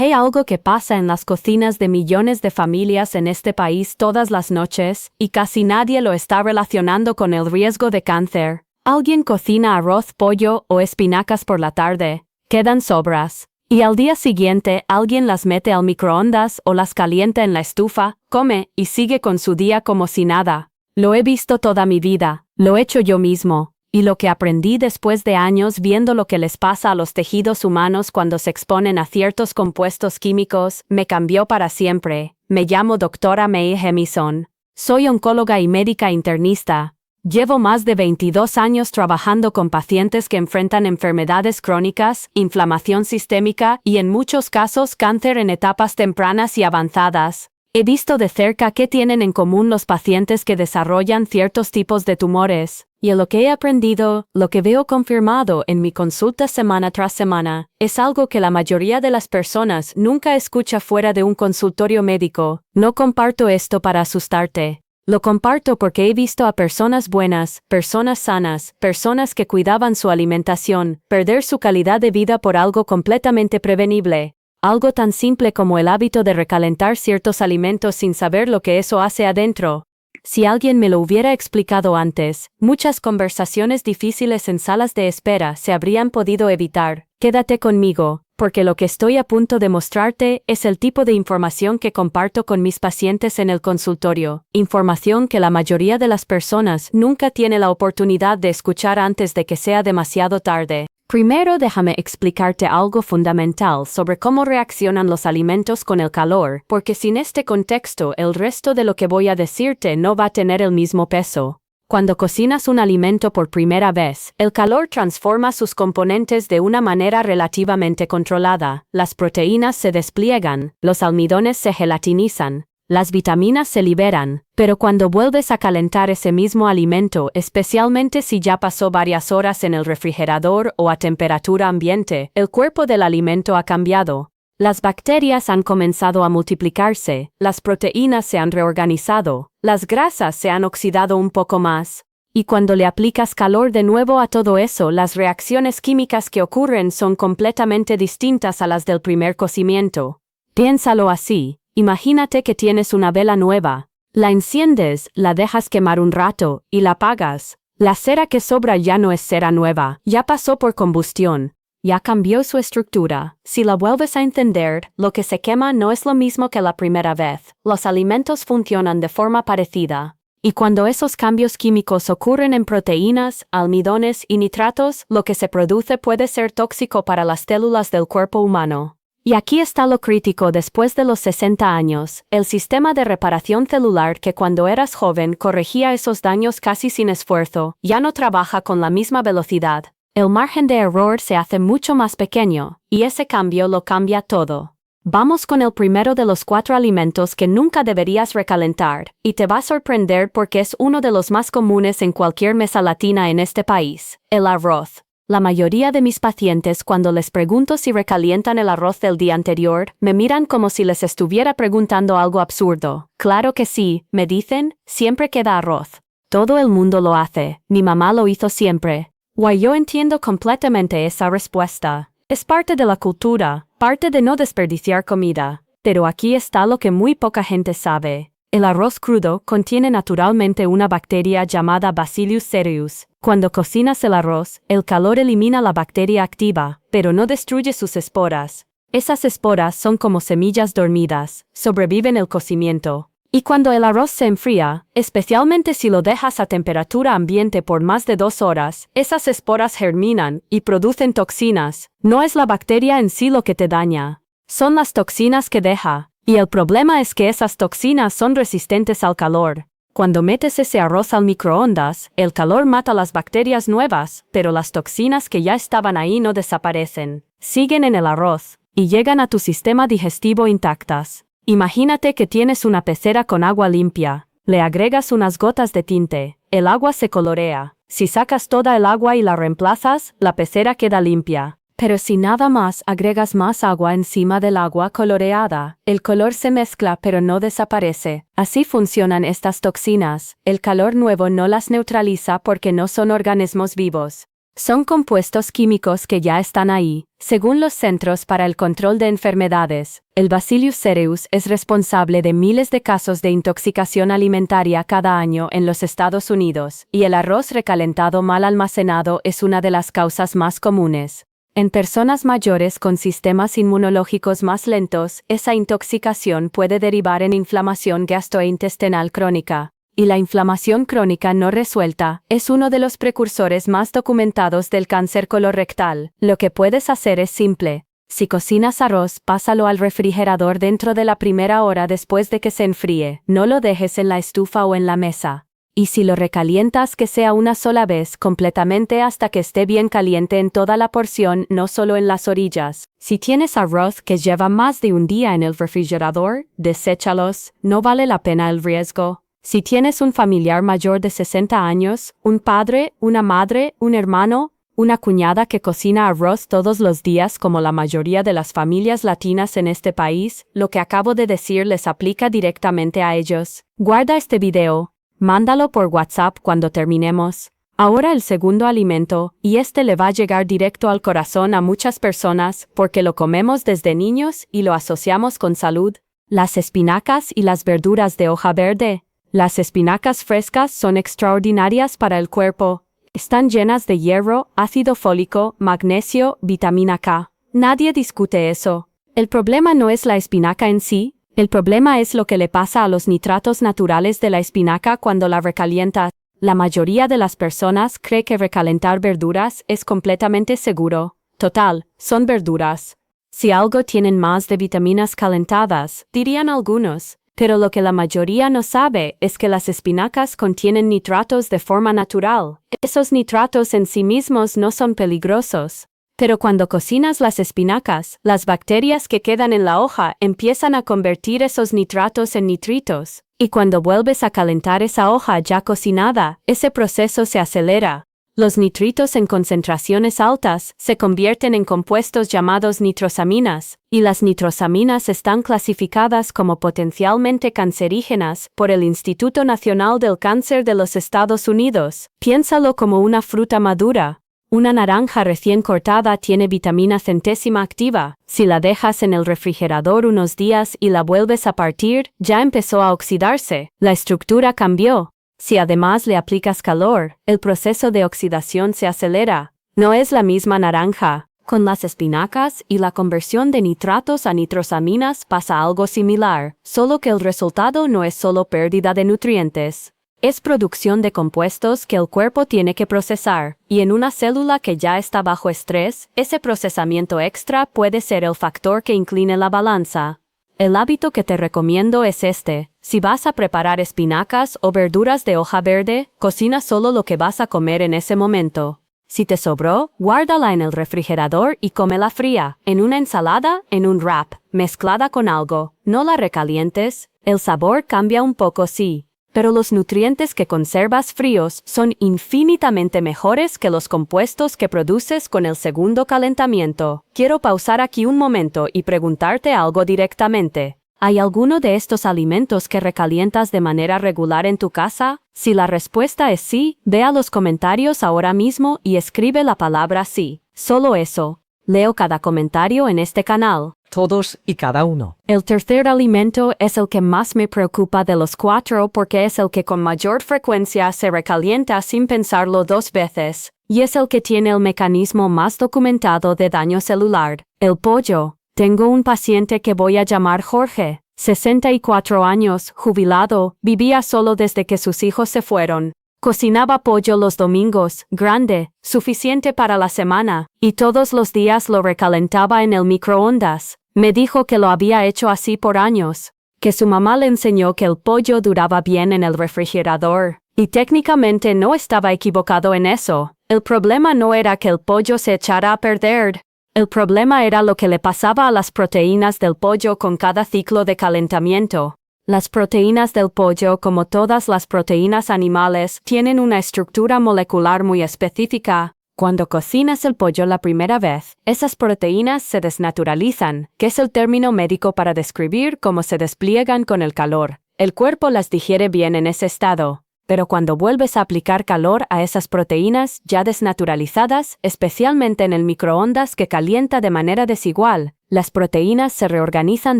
Hay algo que pasa en las cocinas de millones de familias en este país todas las noches, y casi nadie lo está relacionando con el riesgo de cáncer. Alguien cocina arroz, pollo o espinacas por la tarde, quedan sobras, y al día siguiente alguien las mete al microondas o las calienta en la estufa, come y sigue con su día como si nada. Lo he visto toda mi vida, lo he hecho yo mismo. Y lo que aprendí después de años viendo lo que les pasa a los tejidos humanos cuando se exponen a ciertos compuestos químicos, me cambió para siempre. Me llamo Dra. May Hemison. Soy oncóloga y médica internista. Llevo más de 22 años trabajando con pacientes que enfrentan enfermedades crónicas, inflamación sistémica y en muchos casos cáncer en etapas tempranas y avanzadas. He visto de cerca qué tienen en común los pacientes que desarrollan ciertos tipos de tumores, y lo que he aprendido, lo que veo confirmado en mi consulta semana tras semana, es algo que la mayoría de las personas nunca escucha fuera de un consultorio médico. No comparto esto para asustarte. Lo comparto porque he visto a personas buenas, personas sanas, personas que cuidaban su alimentación, perder su calidad de vida por algo completamente prevenible. Algo tan simple como el hábito de recalentar ciertos alimentos sin saber lo que eso hace adentro. Si alguien me lo hubiera explicado antes, muchas conversaciones difíciles en salas de espera se habrían podido evitar. Quédate conmigo, porque lo que estoy a punto de mostrarte es el tipo de información que comparto con mis pacientes en el consultorio. Información que la mayoría de las personas nunca tiene la oportunidad de escuchar antes de que sea demasiado tarde. Primero déjame explicarte algo fundamental sobre cómo reaccionan los alimentos con el calor, porque sin este contexto el resto de lo que voy a decirte no va a tener el mismo peso. Cuando cocinas un alimento por primera vez, el calor transforma sus componentes de una manera relativamente controlada. Las proteínas se despliegan, los almidones se gelatinizan, las vitaminas se liberan, pero cuando vuelves a calentar ese mismo alimento, especialmente si ya pasó varias horas en el refrigerador o a temperatura ambiente, el cuerpo del alimento ha cambiado. Las bacterias han comenzado a multiplicarse, las proteínas se han reorganizado, las grasas se han oxidado un poco más. Y cuando le aplicas calor de nuevo a todo eso, las reacciones químicas que ocurren son completamente distintas a las del primer cocimiento. Piénsalo así. Imagínate que tienes una vela nueva. La enciendes, la dejas quemar un rato, y la apagas. La cera que sobra ya no es cera nueva, ya pasó por combustión. Ya cambió su estructura. Si la vuelves a encender, lo que se quema no es lo mismo que la primera vez. Los alimentos funcionan de forma parecida. Y cuando esos cambios químicos ocurren en proteínas, almidones y nitratos, lo que se produce puede ser tóxico para las células del cuerpo humano. Y aquí está lo crítico después de los 60 años, el sistema de reparación celular que cuando eras joven corregía esos daños casi sin esfuerzo, ya no trabaja con la misma velocidad. El margen de error se hace mucho más pequeño, y ese cambio lo cambia todo. Vamos con el primero de los 4 alimentos que nunca deberías recalentar, y te va a sorprender porque es uno de los más comunes en cualquier mesa latina en este país, el arroz. La mayoría de mis pacientes cuando les pregunto si recalientan el arroz del día anterior, me miran como si les estuviera preguntando algo absurdo. Claro que sí, me dicen, siempre queda arroz. Todo el mundo lo hace, mi mamá lo hizo siempre. Yo entiendo completamente esa respuesta. Es parte de la cultura, parte de no desperdiciar comida. Pero aquí está lo que muy poca gente sabe. El arroz crudo contiene naturalmente una bacteria llamada Bacillus cereus. Cuando cocinas el arroz, el calor elimina la bacteria activa, pero no destruye sus esporas. Esas esporas son como semillas dormidas, sobreviven el cocimiento. Y cuando el arroz se enfría, especialmente si lo dejas a temperatura ambiente por más de 2 horas, esas esporas germinan y producen toxinas. No es la bacteria en sí lo que te daña. Son las toxinas que deja. Y el problema es que esas toxinas son resistentes al calor. Cuando metes ese arroz al microondas, el calor mata las bacterias nuevas, pero las toxinas que ya estaban ahí no desaparecen. Siguen en el arroz, y llegan a tu sistema digestivo intactas. Imagínate que tienes una pecera con agua limpia. Le agregas unas gotas de tinte. El agua se colorea. Si sacas toda el agua y la reemplazas, la pecera queda limpia. Pero si nada más agregas más agua encima del agua coloreada, el color se mezcla pero no desaparece. Así funcionan estas toxinas. El calor nuevo no las neutraliza porque no son organismos vivos. Son compuestos químicos que ya están ahí. Según los Centros para el Control de Enfermedades, el Bacillus cereus es responsable de miles de casos de intoxicación alimentaria cada año en los Estados Unidos, y el arroz recalentado mal almacenado es una de las causas más comunes. En personas mayores con sistemas inmunológicos más lentos, esa intoxicación puede derivar en inflamación gastrointestinal crónica. Y la inflamación crónica no resuelta es uno de los precursores más documentados del cáncer colorectal. Lo que puedes hacer es simple. Si cocinas arroz, pásalo al refrigerador dentro de la primera hora después de que se enfríe. No lo dejes en la estufa o en la mesa. Y si lo recalientas, que sea una sola vez completamente hasta que esté bien caliente en toda la porción, no solo en las orillas. Si tienes arroz que lleva más de un día en el refrigerador, deséchalos, no vale la pena el riesgo. Si tienes un familiar mayor de 60 años, un padre, una madre, un hermano, una cuñada que cocina arroz todos los días como la mayoría de las familias latinas en este país, lo que acabo de decir les aplica directamente a ellos. Guarda este video, mándalo por WhatsApp cuando terminemos. Ahora el segundo alimento, y este le va a llegar directo al corazón a muchas personas porque lo comemos desde niños y lo asociamos con salud. Las espinacas y las verduras de hoja verde. Las espinacas frescas son extraordinarias para el cuerpo. Están llenas de hierro, ácido fólico, magnesio, vitamina K. Nadie discute eso. El problema no es la espinaca en sí, el problema es lo que le pasa a los nitratos naturales de la espinaca cuando la recalientas. La mayoría de las personas cree que recalentar verduras es completamente seguro. Total, son verduras. Si algo tienen más de vitaminas calentadas, dirían algunos. Pero lo que la mayoría no sabe es que las espinacas contienen nitratos de forma natural. Esos nitratos en sí mismos no son peligrosos. Pero cuando cocinas las espinacas, las bacterias que quedan en la hoja empiezan a convertir esos nitratos en nitritos. Y cuando vuelves a calentar esa hoja ya cocinada, ese proceso se acelera. Los nitritos en concentraciones altas se convierten en compuestos llamados nitrosaminas, y las nitrosaminas están clasificadas como potencialmente cancerígenas por el Instituto Nacional del Cáncer de los Estados Unidos. Piénsalo como una fruta madura. Una naranja recién cortada tiene vitamina centésima activa. Si la dejas en el refrigerador unos días y la vuelves a partir, ya empezó a oxidarse. La estructura cambió. Si además le aplicas calor, el proceso de oxidación se acelera. No es la misma naranja. Con las espinacas y la conversión de nitratos a nitrosaminas pasa algo similar, solo que el resultado no es solo pérdida de nutrientes. Es producción de compuestos que el cuerpo tiene que procesar, y en una célula que ya está bajo estrés, ese procesamiento extra puede ser el factor que incline la balanza. El hábito que te recomiendo es este. Si vas a preparar espinacas o verduras de hoja verde, cocina solo lo que vas a comer en ese momento. Si te sobró, guárdala en el refrigerador y cómela fría, en una ensalada, en un wrap, mezclada con algo. No la recalientes. El sabor cambia un poco, sí, pero los nutrientes que conservas fríos son infinitamente mejores que los compuestos que produces con el segundo calentamiento. Quiero pausar aquí un momento y preguntarte algo directamente. ¿Hay alguno de estos alimentos que recalientas de manera regular en tu casa? Si la respuesta es sí, ve a los comentarios ahora mismo y escribe la palabra sí. Solo eso. Leo cada comentario en este canal. Todos y cada uno. El tercer alimento es el que más me preocupa de los 4 porque es el que con mayor frecuencia se recalienta sin pensarlo 2 veces, y es el que tiene el mecanismo más documentado de daño celular, el pollo. Tengo un paciente que voy a llamar Jorge, 64 años, jubilado, vivía solo desde que sus hijos se fueron. Cocinaba pollo los domingos, grande, suficiente para la semana, y todos los días lo recalentaba en el microondas. Me dijo que lo había hecho así por años, que su mamá le enseñó que el pollo duraba bien en el refrigerador, y técnicamente no estaba equivocado en eso. El problema no era que el pollo se echara a perder. El problema era lo que le pasaba a las proteínas del pollo con cada ciclo de calentamiento. Las proteínas del pollo, como todas las proteínas animales, tienen una estructura molecular muy específica. Cuando cocinas el pollo la primera vez, esas proteínas se desnaturalizan, que es el término médico para describir cómo se despliegan con el calor. El cuerpo las digiere bien en ese estado. Pero cuando vuelves a aplicar calor a esas proteínas ya desnaturalizadas, especialmente en el microondas que calienta de manera desigual, las proteínas se reorganizan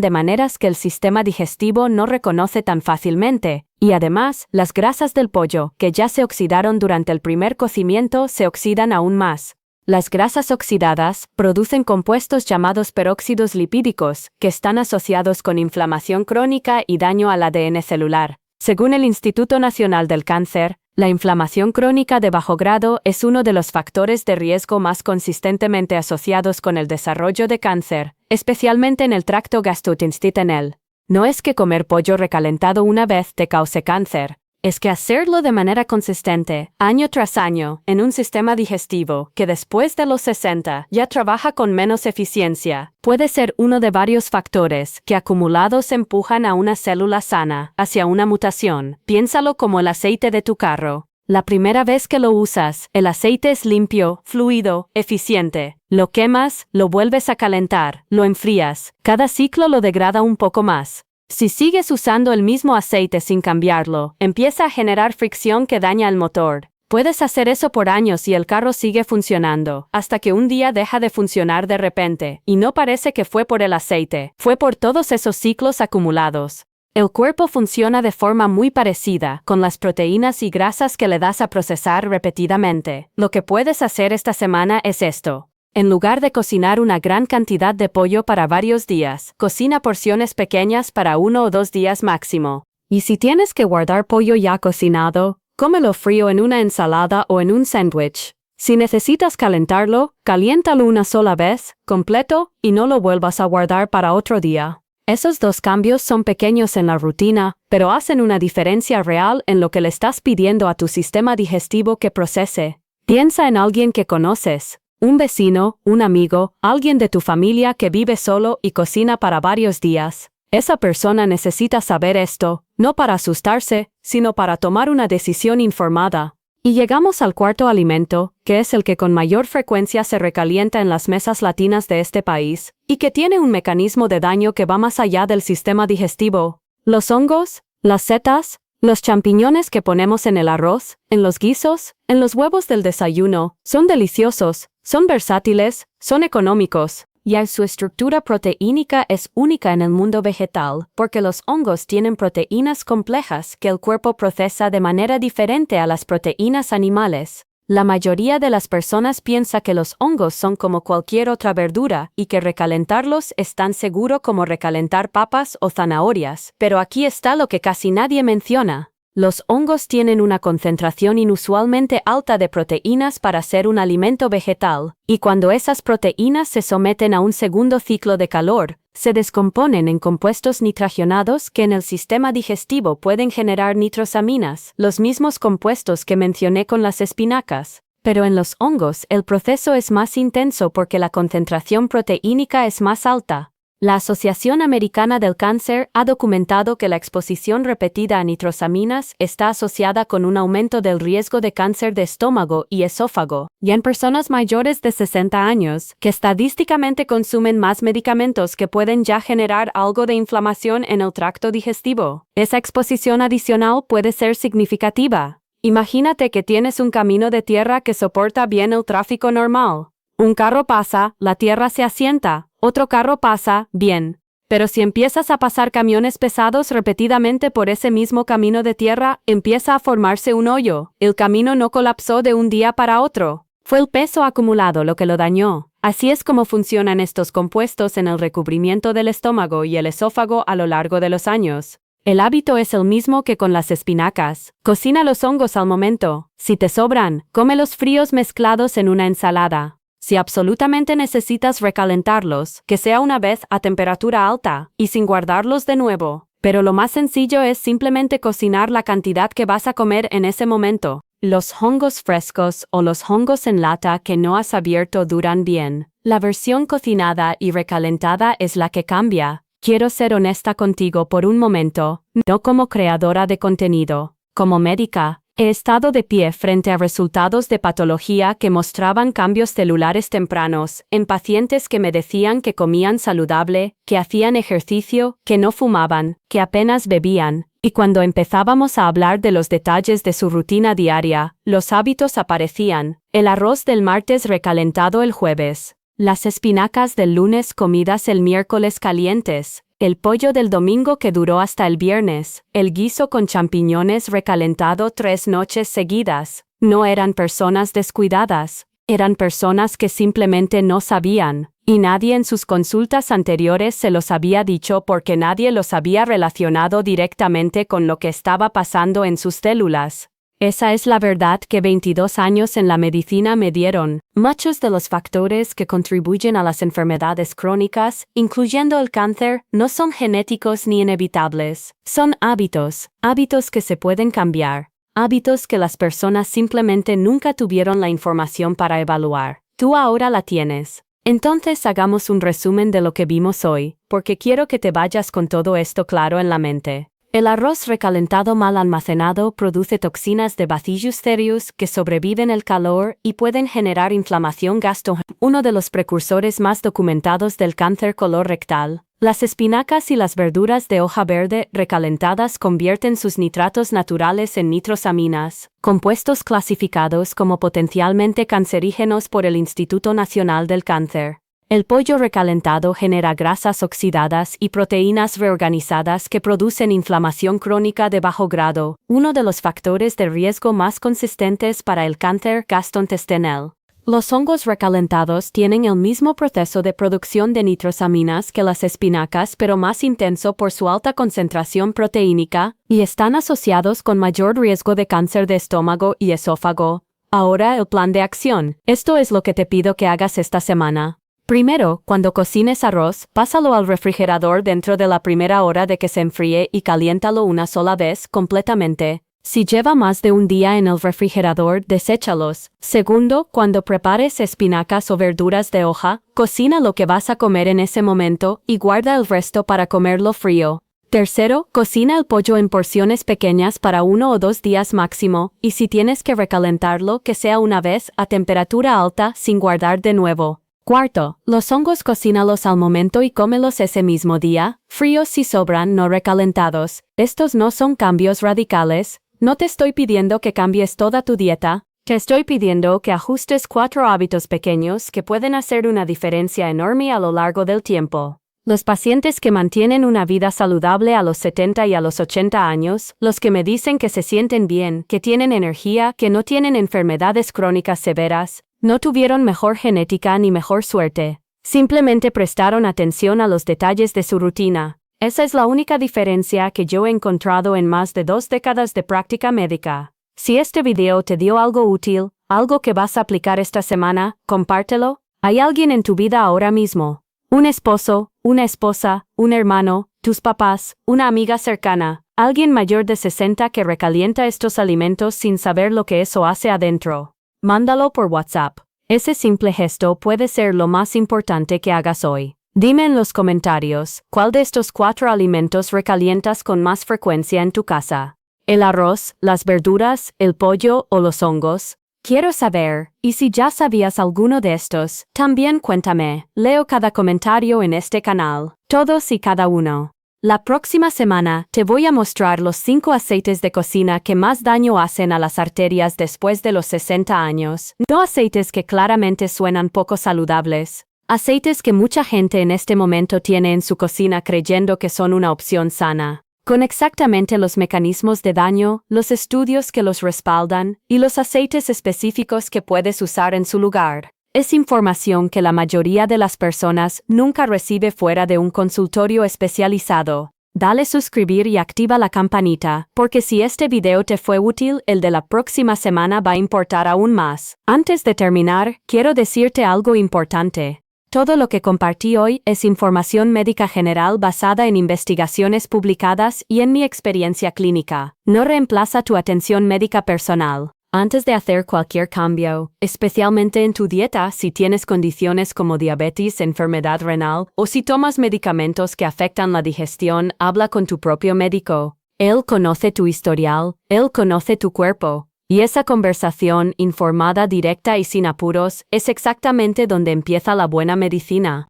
de maneras que el sistema digestivo no reconoce tan fácilmente, y además, las grasas del pollo, que ya se oxidaron durante el primer cocimiento, se oxidan aún más. Las grasas oxidadas producen compuestos llamados peróxidos lipídicos, que están asociados con inflamación crónica y daño al ADN celular. Según el Instituto Nacional del Cáncer, la inflamación crónica de bajo grado es uno de los factores de riesgo más consistentemente asociados con el desarrollo de cáncer, especialmente en el tracto gastrointestinal. No es que comer pollo recalentado una vez te cause cáncer, es que hacerlo de manera consistente, año tras año, en un sistema digestivo que después de los 60 ya trabaja con menos eficiencia, puede ser uno de varios factores que acumulados empujan a una célula sana hacia una mutación. Piénsalo como el aceite de tu carro. La primera vez que lo usas, el aceite es limpio, fluido, eficiente. Lo quemas, lo vuelves a calentar, lo enfrías. Cada ciclo lo degrada un poco más. Si sigues usando el mismo aceite sin cambiarlo, empieza a generar fricción que daña el motor. Puedes hacer eso por años y el carro sigue funcionando, hasta que un día deja de funcionar de repente, y no parece que fue por el aceite, fue por todos esos ciclos acumulados. El cuerpo funciona de forma muy parecida, con las proteínas y grasas que le das a procesar repetidamente. Lo que puedes hacer esta semana es esto. En lugar de cocinar una gran cantidad de pollo para varios días, cocina porciones pequeñas para 1 o 2 días máximo. Y si tienes que guardar pollo ya cocinado, cómelo frío en una ensalada o en un sándwich. Si necesitas calentarlo, caliéntalo una sola vez, completo, y no lo vuelvas a guardar para otro día. Esos 2 cambios son pequeños en la rutina, pero hacen una diferencia real en lo que le estás pidiendo a tu sistema digestivo que procese. Piensa en alguien que conoces. Un vecino, un amigo, alguien de tu familia que vive solo y cocina para varios días. Esa persona necesita saber esto, no para asustarse, sino para tomar una decisión informada. Y llegamos al cuarto alimento, que es el que con mayor frecuencia se recalienta en las mesas latinas de este país, y que tiene un mecanismo de daño que va más allá del sistema digestivo. Los hongos, las setas, los champiñones que ponemos en el arroz, en los guisos, en los huevos del desayuno, son deliciosos, son versátiles, son económicos, y su estructura proteínica es única en el mundo vegetal, porque los hongos tienen proteínas complejas que el cuerpo procesa de manera diferente a las proteínas animales. La mayoría de las personas piensa que los hongos son como cualquier otra verdura y que recalentarlos es tan seguro como recalentar papas o zanahorias, pero aquí está lo que casi nadie menciona. Los hongos tienen una concentración inusualmente alta de proteínas para ser un alimento vegetal, y cuando esas proteínas se someten a un segundo ciclo de calor, se descomponen en compuestos nitrogenados que en el sistema digestivo pueden generar nitrosaminas, los mismos compuestos que mencioné con las espinacas. Pero en los hongos el proceso es más intenso porque la concentración proteínica es más alta. La Asociación Americana del Cáncer ha documentado que la exposición repetida a nitrosaminas está asociada con un aumento del riesgo de cáncer de estómago y esófago, y en personas mayores de 60 años, que estadísticamente consumen más medicamentos que pueden ya generar algo de inflamación en el tracto digestivo. Esa exposición adicional puede ser significativa. Imagínate que tienes un camino de tierra que soporta bien el tráfico normal. Un carro pasa, la tierra se asienta. Otro carro pasa, bien. Pero si empiezas a pasar camiones pesados repetidamente por ese mismo camino de tierra, empieza a formarse un hoyo. El camino no colapsó de un día para otro. Fue el peso acumulado lo que lo dañó. Así es como funcionan estos compuestos en el recubrimiento del estómago y el esófago a lo largo de los años. El hábito es el mismo que con las espinacas. Cocina los hongos al momento. Si te sobran, cómelos fríos mezclados en una ensalada. Si absolutamente necesitas recalentarlos, que sea una vez a temperatura alta, y sin guardarlos de nuevo. Pero lo más sencillo es simplemente cocinar la cantidad que vas a comer en ese momento. Los hongos frescos o los hongos en lata que no has abierto duran bien. La versión cocinada y recalentada es la que cambia. Quiero ser honesta contigo por un momento, no como creadora de contenido. Como médica, He estado de pie frente a resultados de patología que mostraban cambios celulares tempranos, en pacientes que me decían que comían saludable, que hacían ejercicio, que no fumaban, que apenas bebían, y cuando empezábamos a hablar de los detalles de su rutina diaria, los hábitos aparecían: el arroz del martes recalentado el jueves, las espinacas del lunes comidas el miércoles calientes, el pollo del domingo que duró hasta el viernes, el guiso con champiñones recalentado 3 noches seguidas. No eran personas descuidadas, eran personas que simplemente no sabían, y nadie en sus consultas anteriores se los había dicho porque nadie los había relacionado directamente con lo que estaba pasando en sus células. Esa es la verdad que 22 años en la medicina me dieron. Muchos de los factores que contribuyen a las enfermedades crónicas, incluyendo el cáncer, no son genéticos ni inevitables. Son hábitos que se pueden cambiar, hábitos que las personas simplemente nunca tuvieron la información para evaluar. Tú ahora la tienes. Entonces hagamos un resumen de lo que vimos hoy, porque quiero que te vayas con todo esto claro en la mente. El arroz recalentado mal almacenado produce toxinas de Bacillus cereus que sobreviven el calor y pueden generar inflamación gastrointestinal, uno de los precursores más documentados del cáncer colorectal. Las espinacas y las verduras de hoja verde recalentadas convierten sus nitratos naturales en nitrosaminas, compuestos clasificados como potencialmente cancerígenos por el Instituto Nacional del Cáncer. El pollo recalentado genera grasas oxidadas y proteínas reorganizadas que producen inflamación crónica de bajo grado, uno de los factores de riesgo más consistentes para el cáncer gastrointestinal. Los hongos recalentados tienen el mismo proceso de producción de nitrosaminas que las espinacas, pero más intenso por su alta concentración proteínica, y están asociados con mayor riesgo de cáncer de estómago y esófago. Ahora el plan de acción. Esto es lo que te pido que hagas esta semana. Primero, cuando cocines arroz, pásalo al refrigerador dentro de la primera hora de que se enfríe y caliéntalo una sola vez completamente. Si lleva más de un día en el refrigerador, deséchalos. Segundo, cuando prepares espinacas o verduras de hoja, cocina lo que vas a comer en ese momento y guarda el resto para comerlo frío. Tercero, cocina el pollo en porciones pequeñas para 1 o 2 días máximo, y si tienes que recalentarlo, que sea una vez a temperatura alta sin guardar de nuevo. Cuarto, los hongos cocínalos al momento y cómelos ese mismo día, fríos si sobran, no recalentados. Estos no son cambios radicales. No te estoy pidiendo que cambies toda tu dieta, te estoy pidiendo que ajustes 4 hábitos pequeños que pueden hacer una diferencia enorme a lo largo del tiempo. Los pacientes que mantienen una vida saludable a los 70 y a los 80 años, los que me dicen que se sienten bien, que tienen energía, que no tienen enfermedades crónicas severas, no tuvieron mejor genética ni mejor suerte. Simplemente prestaron atención a los detalles de su rutina. Esa es la única diferencia que yo he encontrado en más de 2 décadas de práctica médica. Si este video te dio algo útil, algo que vas a aplicar esta semana, compártelo. Hay alguien en tu vida ahora mismo. Un esposo, una esposa, un hermano, tus papás, una amiga cercana, alguien mayor de 60 que recalienta estos alimentos sin saber lo que eso hace adentro. Mándalo por WhatsApp. Ese simple gesto puede ser lo más importante que hagas hoy. Dime en los comentarios, ¿cuál de estos 4 alimentos recalientas con más frecuencia en tu casa? ¿El arroz, las verduras, el pollo o los hongos? Quiero saber, y si ya sabías alguno de estos, también cuéntame. Leo cada comentario en este canal, todos y cada uno. La próxima semana te voy a mostrar los 5 aceites de cocina que más daño hacen a las arterias después de los 60 años. No aceites que claramente suenan poco saludables. Aceites que mucha gente en este momento tiene en su cocina creyendo que son una opción sana. Con exactamente los mecanismos de daño, los estudios que los respaldan, y los aceites específicos que puedes usar en su lugar. Es información que la mayoría de las personas nunca recibe fuera de un consultorio especializado. Dale suscribir y activa la campanita, porque si este video te fue útil, el de la próxima semana va a importar aún más. Antes de terminar, quiero decirte algo importante. Todo lo que compartí hoy es información médica general basada en investigaciones publicadas y en mi experiencia clínica. No reemplaza tu atención médica personal. Antes de hacer cualquier cambio, especialmente en tu dieta si tienes condiciones como diabetes, enfermedad renal, o si tomas medicamentos que afectan la digestión, habla con tu propio médico. Él conoce tu historial, él conoce tu cuerpo, Y esa conversación, informada, directa y sin apuros, es exactamente donde empieza la buena medicina.